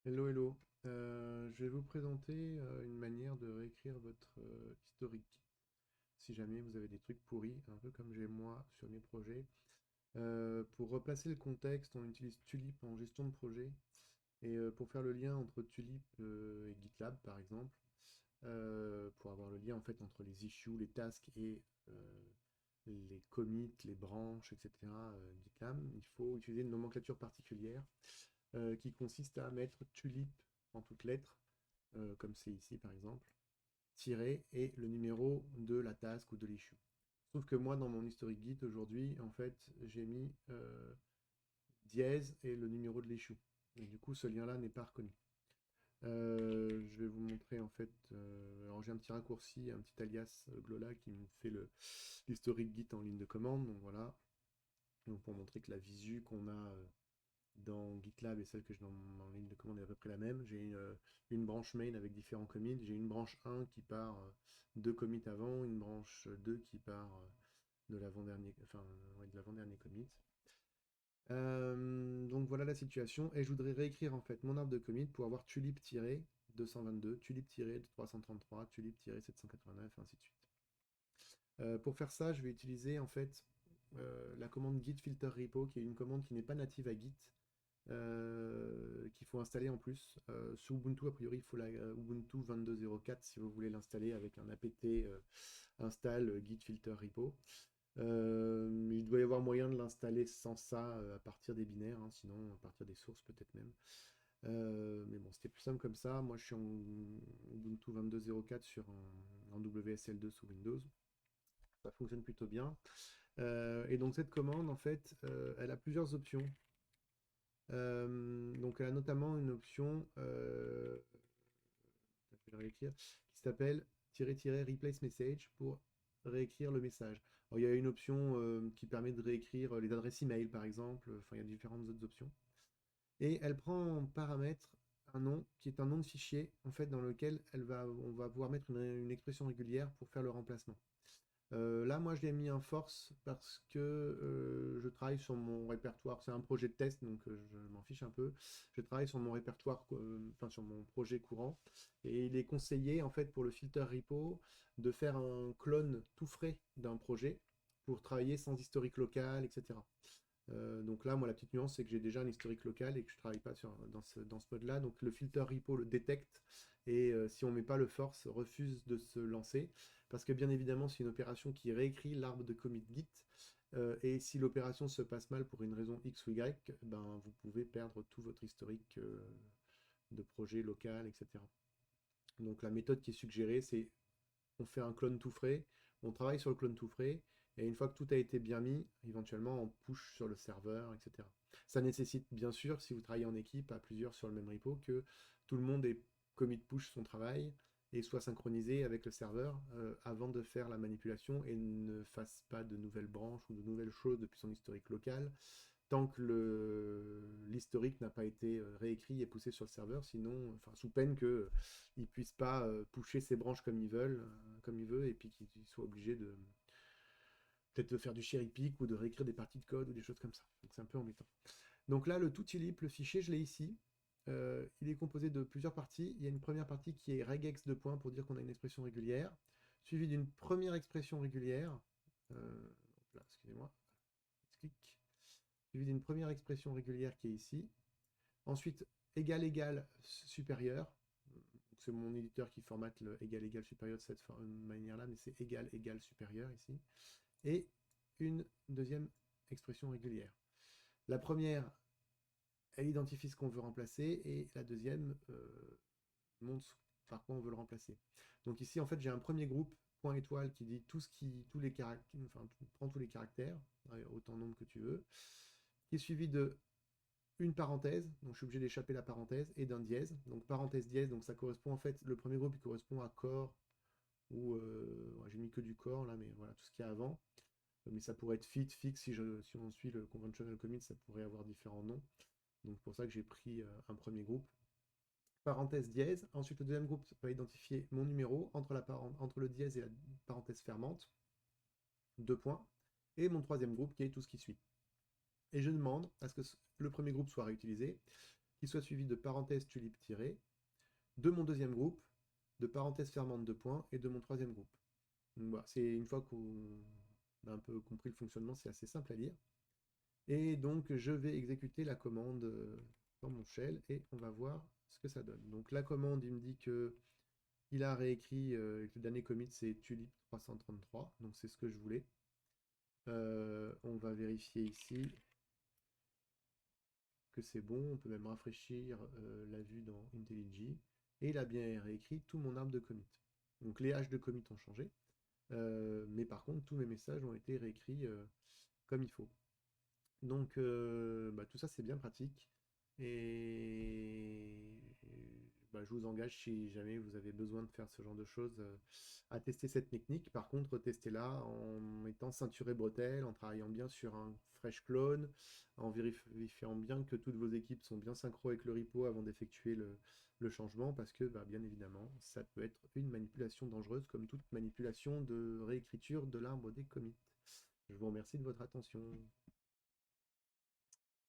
Hello, hello. Je vais vous présenter une manière de réécrire votre historique. Si jamais vous avez des trucs pourris, un peu comme j'ai moi sur mes projets. Pour replacer le contexte, on utilise Tulip en gestion de projet. Et pour faire le lien entre Tulip et GitLab, par exemple, pour avoir le lien en fait entre les issues, les tasks et les commits, les branches, etc. GitLab, il faut utiliser une nomenclature particulière qui consiste à mettre Tulip en toutes lettres, comme c'est ici par exemple, tiret et le numéro de la task ou de l'issue. Sauf que moi, dans mon historique Git aujourd'hui, en fait, j'ai mis dièse et le numéro de l'issue. Et du coup, ce lien-là n'est pas reconnu. Je vais vous montrer en fait. Alors j'ai un petit raccourci, un petit alias Glola qui me fait l'historique Git en ligne de commande. Donc voilà. Donc pour montrer que la visu qu'on a dans GitLab et celle que j'ai dans en ligne de commande est à peu près la même. J'ai une branche main avec différents commits. J'ai une branche 1 qui part deux commits avant, une branche 2 qui part de l'avant-dernier, enfin, ouais, de l'avant-dernier commit. Donc voilà la situation. Et je voudrais réécrire en fait mon arbre de commit pour avoir tulip-222, tulip-333, tulip-789, ainsi de suite. Pour faire ça, je vais utiliser en fait la commande git filter repo, qui est une commande qui n'est pas native à Git, qu'il faut installer en plus. Sous Ubuntu, a priori, il faut la Ubuntu 22.04 si vous voulez l'installer avec un apt install git filter repo. Il doit y avoir moyen de l'installer sans ça à partir des binaires, hein, sinon à partir des sources peut-être même. Mais bon, c'était plus simple comme ça. Moi, je suis en Ubuntu 22.04 sur en WSL2 sous Windows. Ça fonctionne plutôt bien. Et donc cette commande, en fait, elle a plusieurs options. Donc elle a notamment une option, je vais réécrire, qui s'appelle "replace message" pour réécrire le message. Alors, il y a une option qui permet de réécrire les adresses email par exemple, enfin il y a différentes autres options. Et elle prend en paramètre un nom qui est un nom de fichier en fait dans lequel on va pouvoir mettre une expression régulière pour faire le remplacement. Là, moi, je l'ai mis en force parce que je travaille sur mon répertoire. C'est un projet de test, donc je m'en fiche un peu. Je travaille sur mon répertoire, enfin sur mon projet courant. Et il est conseillé, en fait, pour le filter repo, de faire un clone tout frais d'un projet pour travailler sans historique local, etc. Donc là, moi, la petite nuance, c'est que j'ai déjà un historique local et que je ne travaille pas dans ce mode-là. Donc le filter repo le détecte et si on ne met pas le force, refuse de se lancer. Parce que bien évidemment, c'est une opération qui réécrit l'arbre de commit Git. Et si l'opération se passe mal pour une raison X ou Y, ben, vous pouvez perdre tout votre historique de projet local, etc. Donc la méthode qui est suggérée, c'est on fait un clone tout frais, on travaille sur le clone tout frais, et une fois que tout a été bien mis, éventuellement on push sur le serveur, etc. Ça nécessite bien sûr, si vous travaillez en équipe à plusieurs sur le même repo, que tout le monde ait commit push son travail et soit synchronisé avec le serveur avant de faire la manipulation et ne fasse pas de nouvelles branches ou de nouvelles choses depuis son historique local tant que l'historique n'a pas été réécrit et poussé sur le serveur, sinon, enfin, sous peine qu'ils ne puissent pas pusher ses branches comme ils veulent, comme il veut, et puis qu'ils soient obligés de peut-être de faire du cherry pick ou de réécrire des parties de code ou des choses comme ça. Donc c'est un peu embêtant. Donc là, le tout tulip, le fichier, je l'ai ici. Il est composé de plusieurs parties. Il y a une première partie qui est regex de points pour dire qu'on a une expression régulière, suivie d'une première expression régulière. Là, excusez-moi. Clic suivi d'une première expression régulière qui est ici. Ensuite, égal égal supérieur. C'est mon éditeur qui formate le égal égal supérieur de cette manière-là, mais c'est égal égal supérieur ici. Et une deuxième expression régulière. La première, elle identifie ce qu'on veut remplacer, et la deuxième montre par quoi on veut le remplacer. Donc ici, en fait, j'ai un premier groupe point étoile qui dit tous les caractères, enfin, prend tous les caractères, autant nombre que tu veux, qui est suivi de une parenthèse, donc je suis obligé d'échapper la parenthèse, et d'un dièse. Donc parenthèse dièse, donc ça correspond en fait, le premier groupe il correspond à corps, ou ouais, j'ai mis que du corps là, mais voilà, tout ce qu'il y a avant. Mais ça pourrait être fit, fix, si on suit le conventional commit, ça pourrait avoir différents noms. Donc c'est pour ça que j'ai pris un premier groupe. Parenthèse dièse, ensuite le deuxième groupe va identifier mon numéro entre le dièse et la parenthèse fermante, deux points, et mon troisième groupe qui est tout ce qui suit. Et je demande à ce que le premier groupe soit réutilisé, qui soit suivi de parenthèse tulip tiré, de mon deuxième groupe, de parenthèse fermante de points et de mon troisième groupe. Donc voilà, c'est une fois qu'on a un peu compris le fonctionnement, c'est assez simple à lire. Et donc je vais exécuter la commande dans mon shell et on va voir ce que ça donne. Donc la commande, il me dit que il a réécrit, que le dernier commit c'est tulip 333, donc c'est ce que je voulais. On va vérifier ici que c'est bon, on peut même rafraîchir la vue dans IntelliJ, et il a bien réécrit tout mon arbre de commit. Donc les haches de commit ont changé, mais par contre tous mes messages ont été réécrits comme il faut. Donc bah, tout ça c'est bien pratique, et bah, je vous engage si jamais vous avez besoin de faire ce genre de choses à tester cette technique. Par contre, testez-la en mettant ceinture et bretelles, en travaillant bien sur un fresh clone, en vérifiant bien que toutes vos équipes sont bien synchro avec le repo avant d'effectuer le changement, parce que bah, bien évidemment, ça peut être une manipulation dangereuse comme toute manipulation de réécriture de l'arbre des commits. Je vous remercie de votre attention.